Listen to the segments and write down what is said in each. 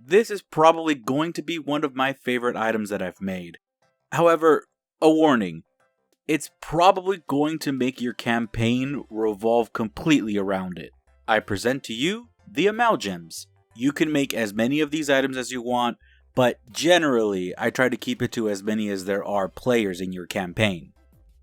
this is probably going to be one of my favorite items that I've made. However, a warning. It's probably going to make your campaign revolve completely around it. I present to you the amalgams. You can make as many of these items as you want, but generally I try to keep it to as many as there are players in your campaign.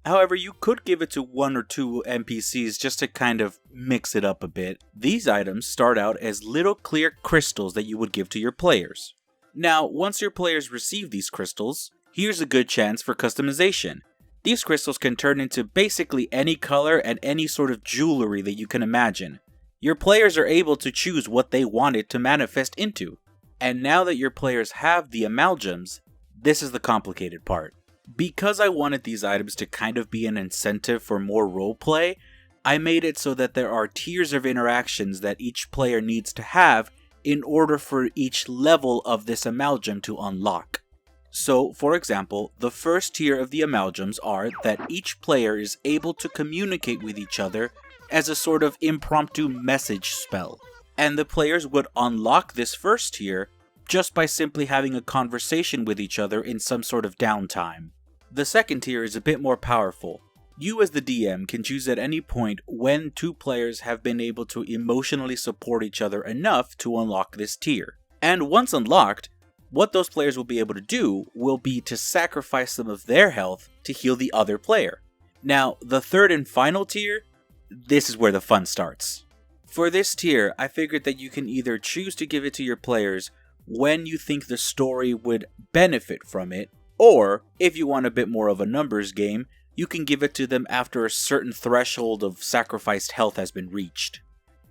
However, you could give it to 1 or 2 NPCs just to kind of mix it up a bit. These items start out as little clear crystals that you would give to your players. Now, once your players receive these crystals, here's a good chance for customization. These crystals can turn into basically any color and any sort of jewelry that you can imagine. Your players are able to choose what they want it to manifest into. And now that your players have the amalgams, this is the complicated part. Because I wanted these items to kind of be an incentive for more roleplay, I made it so that there are tiers of interactions that each player needs to have in order for each level of this amalgam to unlock. So, for example, the first tier of the amalgams are that each player is able to communicate with each other as a sort of impromptu message spell. And the players would unlock this first tier just by simply having a conversation with each other in some sort of downtime. The second tier is a bit more powerful. You as the DM can choose at any point when 2 players have been able to emotionally support each other enough to unlock this tier. And once unlocked, what those players will be able to do will be to sacrifice some of their health to heal the other player. Now, the third and final tier, this is where the fun starts. For this tier, I figured that you can either choose to give it to your players when you think the story would benefit from it, or if you want a bit more of a numbers game, you can give it to them after a certain threshold of sacrificed health has been reached.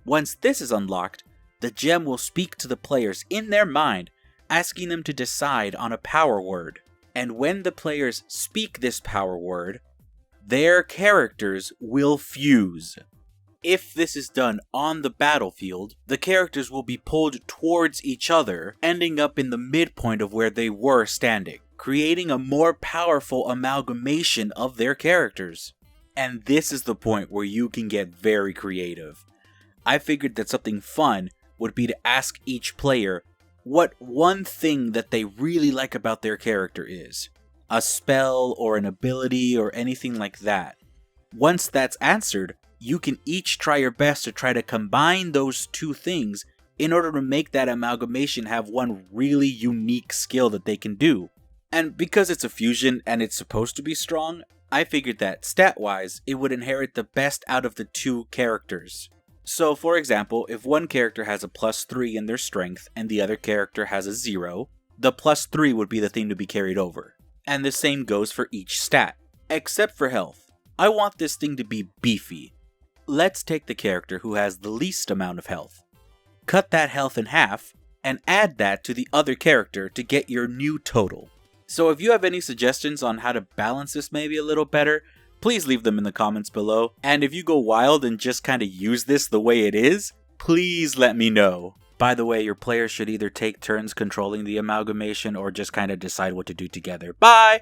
Once this is unlocked, the gem will speak to the players in their mind, asking them to decide on a power word. And when the players speak this power word, their characters will fuse. If this is done on the battlefield, the characters will be pulled towards each other, ending up in the midpoint of where they were standing, creating a more powerful amalgamation of their characters. And this is the point where you can get very creative. I figured that something fun would be to ask each player what one thing that they really like about their character is. A spell or an ability or anything like that. Once that's answered, you can each try your best to try to combine those 2 things in order to make that amalgamation have one really unique skill that they can do. And because it's a fusion and it's supposed to be strong, I figured that stat-wise, it would inherit the best out of the 2 characters. So for example, if one character has a +3 in their strength and the other character has a 0, the +3 would be the thing to be carried over. And the same goes for each stat, except for health. I want this thing to be beefy. Let's take the character who has the least amount of health. Cut that health in half, and add that to the other character to get your new total. So if you have any suggestions on how to balance this maybe a little better, please leave them in the comments below. And if you go wild and just kind of use this the way it is, please let me know. By the way, your players should either take turns controlling the amalgamation or just kind of decide what to do together. Bye!